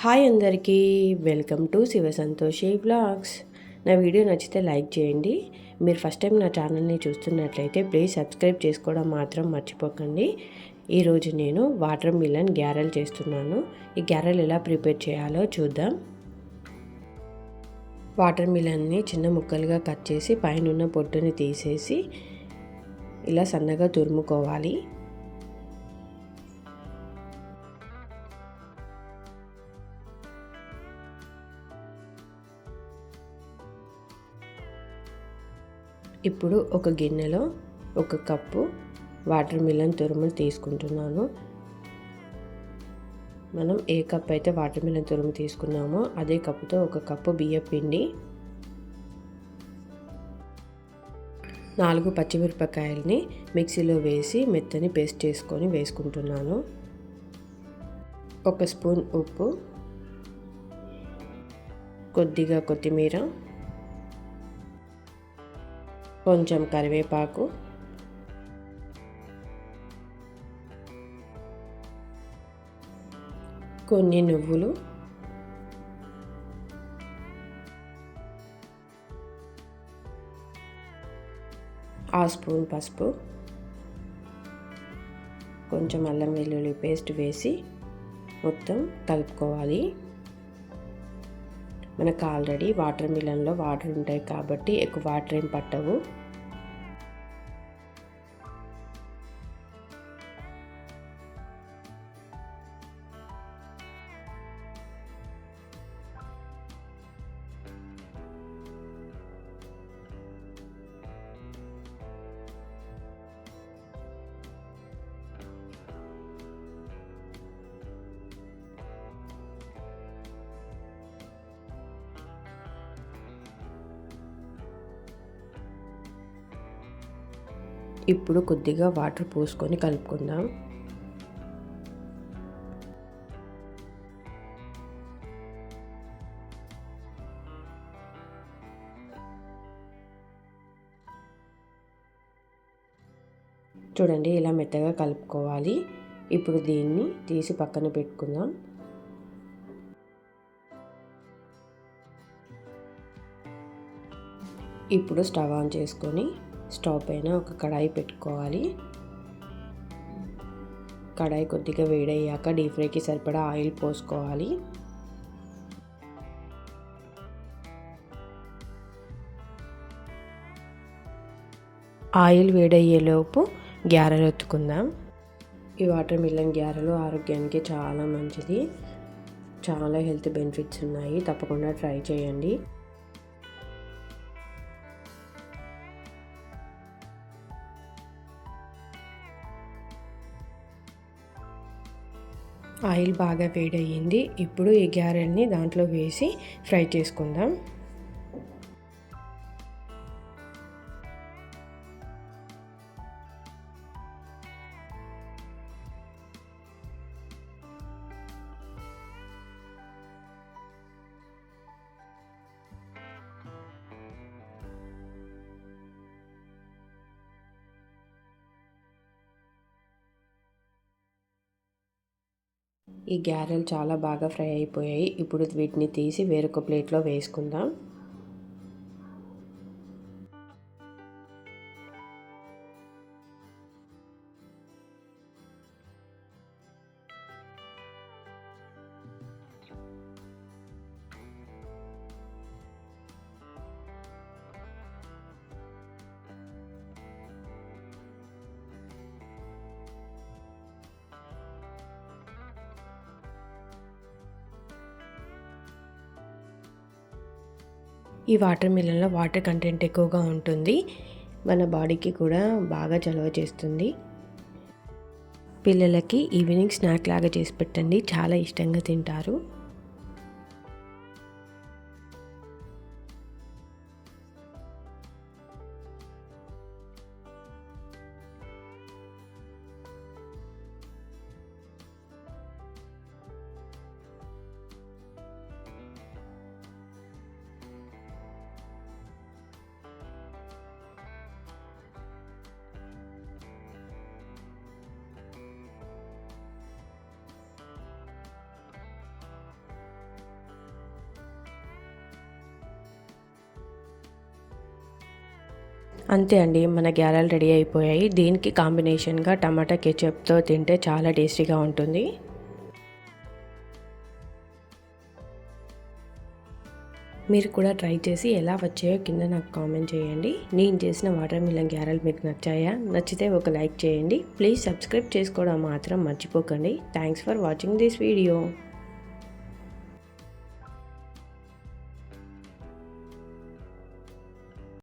Hi అందరికీ, welcome to Shiva Santoshi vlogs. నా video నచ్చితే లైక్ చేయండి. మీరు ఫస్ట్ టైం నా ఛానల్ని చూస్తున్నట్లయితే ప్లీజ్ సబ్స్క్రైబ్ చేసుకోవడం మాత్రం మర్చిపోకండి. ఈరోజు నేను వాటర్ మిలన్ గ్యారెల్ చేస్తున్నాను. ఈ గ్యారెల్ ఎలా ప్రిపేర్ చేయాలో చూద్దాం. వాటర్ మిలన్ని చిన్న ముక్కలుగా కట్ చేసి పైన పొట్టుని తీసేసి ఇలా సన్నగా తురుముకోవాలి. ఇప్పుడు ఒక గిన్నెలో 1 కప్పు వాటర్ మిలన్ తురుమును తీసుకుంటున్నాను. మనం ఏ కప్ అయితే వాటర్ మిలన్ తురుము తీసుకున్నామో అదే కప్పుతో 1 కప్పు బియ్యం పిండి, 4 పచ్చిమిరపకాయలని మిక్సీలో వేసి మెత్తని పేస్ట్ చేసుకొని వేసుకుంటున్నాను. 1 స్పూన్ ఉప్పు, కొద్దిగా కొత్తిమీర, కొంచెం కరివేపాకు, కొన్ని నువ్వులు, స్పూన్ పసుపు, కొంచెం అల్లం వెల్లుల్లి పేస్ట్ వేసి మొత్తం కలుపుకోవాలి. మనకు ఆల్రెడీ వాటర్ మిలన్లో వాటర్ ఉంటాయి కాబట్టి ఎక్కువ వాటర్ ఏం పట్టవు. ఇప్పుడు కొద్దిగా వాటర్ పోసుకొని కలుపుకుందాం. చూడండి, ఇలా మెత్తగా కలుపుకోవాలి. ఇప్పుడు దీన్ని తీసి పక్కన పెట్టుకుందాం. ఇప్పుడు స్టవ్ ఆన్ చేసుకొని స్టవ్ పైన ఒక కడాయి పెట్టుకోవాలి. కడాయి కొద్దిగా వేడయ్యాక డీప్ ఫ్రైకి సరిపడా ఆయిల్ పోసుకోవాలి. ఆయిల్ వేడయ్యేలోపు గ్యారెలు ఒత్తుకుందాం. ఈ వాటర్ మిలన్ గ్యారెలు ఆరోగ్యానికి చాలా మంచిది. చాలా హెల్త్ బెనిఫిట్స్ ఉన్నాయి. తప్పకుండా ట్రై చేయండి. ఆయిల్ బాగా వేడయ్యింది. ఇప్పుడు ఈ గ్యారెల్ని దాంట్లో వేసి ఫ్రై చేసుకుందాం. ఈ గ్యారెలు చాలా బాగా ఫ్రై అయిపోయాయి. ఇప్పుడు వీటిని తీసి వేరొక ప్లేట్లో వేసుకుందాం. ఈ వాటర్ మిలన్లో వాటర్ కంటెంట్ ఎక్కువగా ఉంటుంది. మన బాడీకి కూడా బాగా చలవ చేస్తుంది. పిల్లలకి ఈవినింగ్ స్నాక్ లాగా చేసి పెట్టండి, చాలా ఇష్టంగా తింటారు. అంతే అండి, మన గ్యారెలు రెడీ అయిపోయాయి. దీనికి కాంబినేషన్గా టమాటా కెచప్తో తింటే చాలా టేస్టీగా ఉంటుంది. మీరు కూడా ట్రై చేసి ఎలా వచ్చాయో కింద నాకు కామెంట్ చేయండి. నేను చేసిన వాటర్ మిలన్ గ్యారెలు మీకు నచ్చాయా? నచ్చితే ఒక లైక్ చేయండి. ప్లీజ్ సబ్స్క్రైబ్ చేసుకోవడం మాత్రం మర్చిపోకండి. Thanks for watching this video.